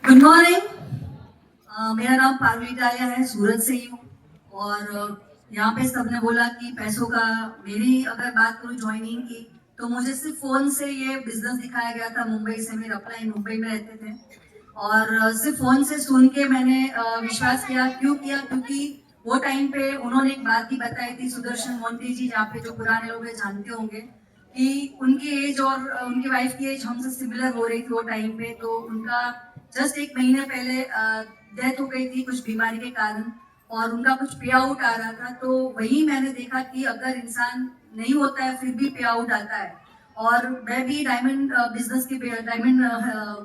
Good morning. मेरा नाम पारुली डालिया है, सूरत से ही हूँ। और यहाँ पे सबने बोला कि पैसों का, मेरी अगर बात करूँ ज्वाइनिंग की, तो मुझे सिर्फ फोन से ये बिजनेस दिखाया गया था। मुंबई से, मेरे अपलाइन मुंबई में रहते थे। और सिर्फ फोन से सुन के मैंने विश्वास किया। क्यों किया? क्योंकि वो टाइम पे उन्होंने एक बात भी बताई थी, सुदर्शन मोंटी जी, जहाँ पे जो पुराने लोग हैं जानते होंगे कि उनकी एज और उनकी वाइफ की एज हमसे सिमिलर हो रही थी वो टाइम पे। तो उनका जस्ट एक महीने पहले डेथ हो गई थी कुछ बीमारी के कारण, और उनका कुछ पे आउट आ रहा था। तो वही मैंने देखा कि अगर इंसान नहीं होता है फिर भी पे आउट आता है। और मैं भी डायमंड बिजनेस के डायमंड,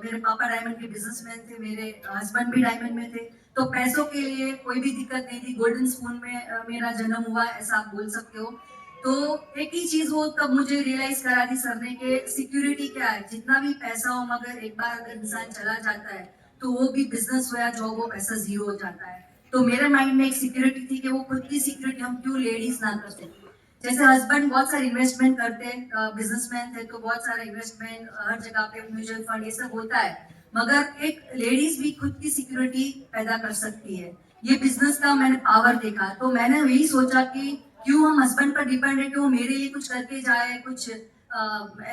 मेरे पापा डायमंड के बिजनेसमैन थे, मेरे हस्बैंड भी डायमंड में थे। तो पैसों के लिए कोई भी दिक्कत नहीं थी। गोल्डन स्पून में मेरा जन्म हुआ, ऐसा आप बोल सकते हो। तो एक ही चीज वो तब मुझे रियलाइज करा दी सर ने कि सिक्योरिटी क्या है। जितना भी पैसा हो, मगर एक बार अगर इंसान चला जाता है तो वो भी बिजनेस हो या जॉब हो, पैसा जीरो हो जाता है। तो मेरे माइंड में एक सिक्योरिटी थी कि वो खुद की सिक्योरिटी हम क्यों लेडीज ना कर सकते। जैसे हस्बैंड बहुत सारे इन्वेस्टमेंट करते हैं, बिजनेसमैन थे, तो बहुत सारा इन्वेस्टमेंट हर जगह पे म्यूचुअल फंड ये सब होता है। मगर एक लेडीज भी खुद की सिक्योरिटी पैदा कर सकती है। ये बिजनेस का मैंने पावर देखा, तो मैंने यही सोचा कि क्यों हम हस्बैंड पर डिपेंड है कि वो मेरे लिए कुछ करके जाए, कुछ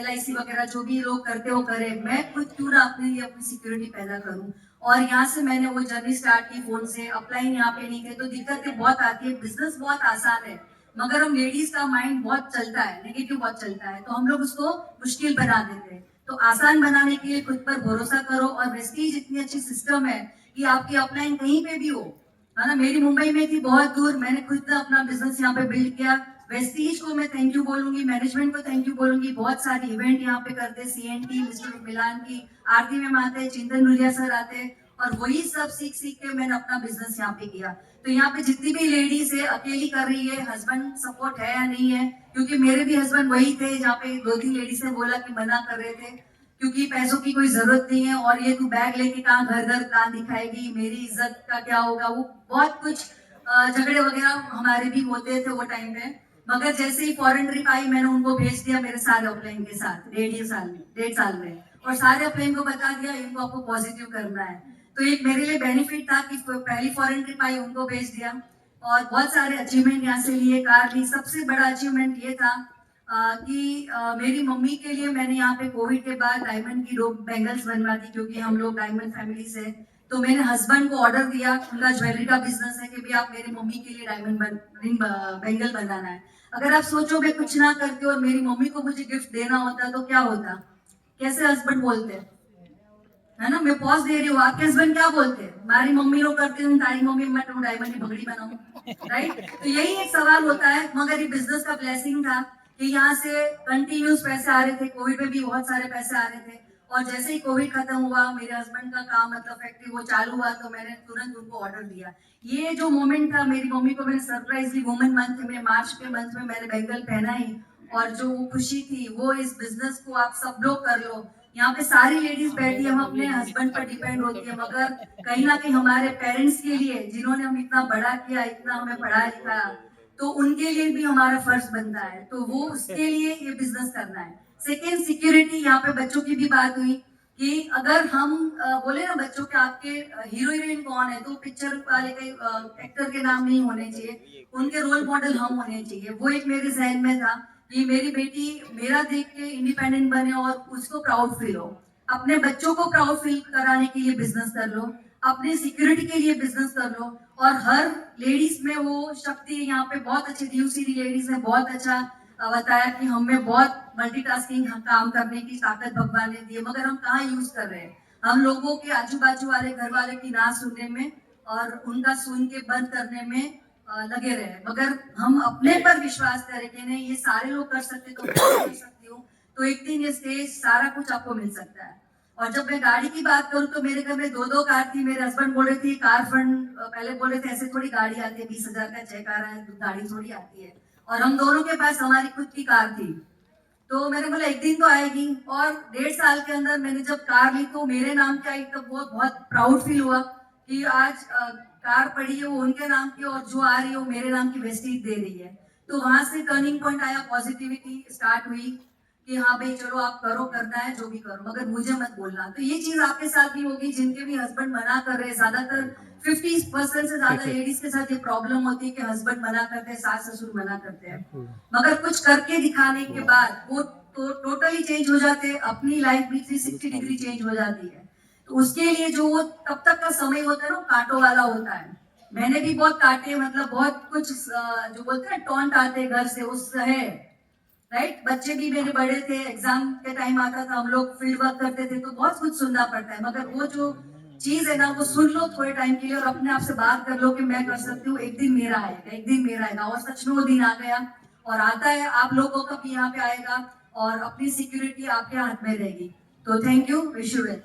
LIC वगैरह जो भी लोग करते हो करे, मैं खुद क्यों ना अपने लिए अपनी सिक्योरिटी पैदा करूं। और यहाँ से मैंने वो जर्नी स्टार्ट की फोन से। अपलाइन यहाँ पे नहीं थे तो दिक्कतें बहुत आती है। बिजनेस बहुत आसान है, मगर हम लेडीज का माइंड बहुत चलता है, नेगेटिव बहुत चलता है, तो हम लोग उसको मुश्किल बना देते हैं। तो आसान बनाने के लिए खुद पर भरोसा करो। और वेस्टीज इतनी अच्छी सिस्टम है कि आपकी अपलाइन कहीं पे भी हो, है ना। मेरी मुंबई में थी बहुत दूर, मैंने खुद अपना बिजनेस यहाँ पे बिल्ड किया। वेस्टीज को मैं थैंक यू बोलूंगी, मैनेजमेंट को थैंक यू बोलूंगी। बहुत सारी इवेंट यहाँ पे करते, CNT, मिस्टर मिलान की, आरती मैम आते, चिंतन नुरिया सर आते, और वही सब सीख सीख के मैंने अपना बिजनेस यहाँ पे किया। तो यहाँ पे जितनी भी लेडीज है अकेली कर रही है, हस्बैंड सपोर्ट है या नहीं है, क्योंकि मेरे भी हस्बैंड वही थे जहाँ पे 2-3 लेडीज ने बोला कि मना कर रहे थे, क्योंकि पैसों की कोई जरूरत नहीं है, और ये तू बैग लेके कहाँ घर घर कहाँ दिखाएगी, मेरी इज्जत का क्या होगा। वो बहुत कुछ झगड़े वगैरह हमारे भी होते थे वो टाइम पे। मगर जैसे ही फॉरेन ट्रिप आई, मैंने उनको भेज दिया मेरे सारे अपलाइन के साथ 1.5 साल में, और सारे अपलाइन को बता दिया इनको आपको पॉजिटिव करना है। तो एक मेरे लिए बेनिफिट था कि पहली फॉरेन ट्रिप आई उनको भेज दिया, और बहुत सारे अचीवमेंट यहाँ से लिए, कार ली। सबसे बड़ा अचीवमेंट ये था कि मेरी मम्मी के लिए मैंने यहाँ पे कोविड के बाद डायमंड की 2 बैंगल्स बनवा दी, क्योंकि हम लोग डायमंड फैमिली से। तो मैंने हस्बैंड को ऑर्डर दिया, उनका ज्वेलरी का बिजनेस है, कि भी आप मेरी मम्मी के लिए डायमंड रिंग बैंगल बनाना है। अगर आप सोचो मैं कुछ ना करती और मेरी मम्मी को मुझे गिफ्ट देना होता तो क्या होता, कैसे हस्बैंड बोलते, है ना। मैं पॉज दे रही हूँ, आपके हस्बैंड क्या बोलते हैं? मारी मम्मी लोग करती हूँ, तारी मम्मी मैं तुम डायमंड की पगड़ी बनाऊं, राइट। तो यही एक सवाल होता है। मगर ये बिजनेस का ब्लेसिंग था कि यहाँ से कंटिन्यूस पैसे आ रहे थे। कोविड में भी बहुत सारे पैसे आ रहे थे, और जैसे ही कोविड खत्म हुआ, मेरे हस्बैंड का काम मतलब फैक्ट्री वो चालू हुआ, तो मैंने तुरंत उनको ऑर्डर दिया। ये जो मोमेंट था, मेरी मम्मी को मैंने सरप्राइजली वुमेन मंथ में, मार्च के मंथ में मैंने बैंगल पहनाई, और जो वो खुशी थी वो इस बिजनेस को आप सब लोग कर लो। यहाँ पे सारी लेडीज बैठी, हम अपने हस्बैंड पर डिपेंड होती है, मगर कहीं ना कहीं हमारे पेरेंट्स के लिए, जिन्होंने हम इतना बड़ा किया, इतना हमें पढ़ाया लिखाया, तो उनके लिए भी हमारा फर्ज बनता है। तो वो उसके लिए ये बिजनेस करना है। Second, security. यहाँ पे बच्चों की भी बात हुई कि अगर हम बोले ना बच्चों के, आपके हीरो हीरोइन कौन है, तो पिक्चर वाले के एक्टर के नाम नहीं होने चाहिए, उनके रोल मॉडल हम होने चाहिए। वो एक मेरे जहन में था कि मेरी बेटी मेरा देख के इंडिपेंडेंट बने और उसको प्राउड फील हो। अपने बच्चों को प्राउड फील कराने के लिए बिजनेस कर लो, अपने सिक्योरिटी के लिए बिजनेस कर लो। और हर लेडीज में वो शक्ति है। यहाँ पे बहुत अच्छे DUC लेडीज ने बहुत अच्छा बताया कि हमें बहुत मल्टीटास्किंग काम करने की ताकत भगवान ने दी है, मगर हम कहाँ यूज कर रहे हैं। हम लोगों के आजू बाजू वाले घर वाले की ना सुनने में और उनका सुन के बंद करने में लगे रहे। मगर हम अपने पर विश्वास करें कि नहीं, ये सारे लोग कर सकते तो मैं कर सकती हूँ, तो एक दिन ये स्टेज सारा कुछ आपको मिल सकता है। और जब मैं गाड़ी की बात करूँ तो मेरे घर में 2-2 कार थी। मेरे हस्बैंड बोल रहे थे कार फंड, पहले बोल रहे थे ऐसे थोड़ी गाड़ी आती है, 20,000 का चेक आ रहा है, तो गाड़ी थोड़ी आती है। और हम दोनों के पास हमारी खुद की कार थी। तो मैंने बोला एक दिन तो आएगी। और 1.5 साल के अंदर मैंने जब कार ली तो मेरे नाम का एक तो बहुत बहुत प्राउड फील हुआ कि आज कार पड़ी है वो उनके नाम की, और जो आ रही है वो मेरे नाम की वेस्टीज दे रही है। तो वहां से टर्निंग पॉइंट आया, पॉजिटिविटी स्टार्ट हुई कि हाँ भाई चलो आप करो, करना है जो भी करो, मगर मुझे मत बोलना। तो ये चीज आपके साथ भी होगी, जिनके भी हस्बैंड मना कर रहे हैं, ज्यादातर 50% से ज्यादा लेडीज के साथ ये प्रॉब्लम होती है कि हस्बैंड मना करते हैं, सास ससुर मना करते हैं, मगर कुछ करके दिखाने के बाद वो तो टोटली चेंज हो जाते हैं, अपनी लाइफ भी 360 डिग्री चेंज हो जाती है। तो उसके लिए जो वो तब तक का समय होता है ना, कांटों वाला होता है। मैंने भी बहुत काटे, मतलब बहुत कुछ जो बोलते हैं टॉन्ट आते घर से, उस है राइट। बच्चे भी मेरे बड़े थे, एग्जाम के टाइम आता था, हम लोग फील्ड वर्क करते थे, तो बहुत कुछ सुनना पड़ता है, मगर वो जो चीज है ना, वो सुन लो थोड़े टाइम के लिए और अपने आप से बात कर लो कि मैं कर सकती हूँ, एक दिन मेरा आएगा, एक दिन मेरा आएगा। और सच में वो दिन आ गया और आता है, आप लोगों का भी यहाँ पे आएगा और अपनी सिक्योरिटी आपके हाथ में रहेगी। तो thank you, wish you well.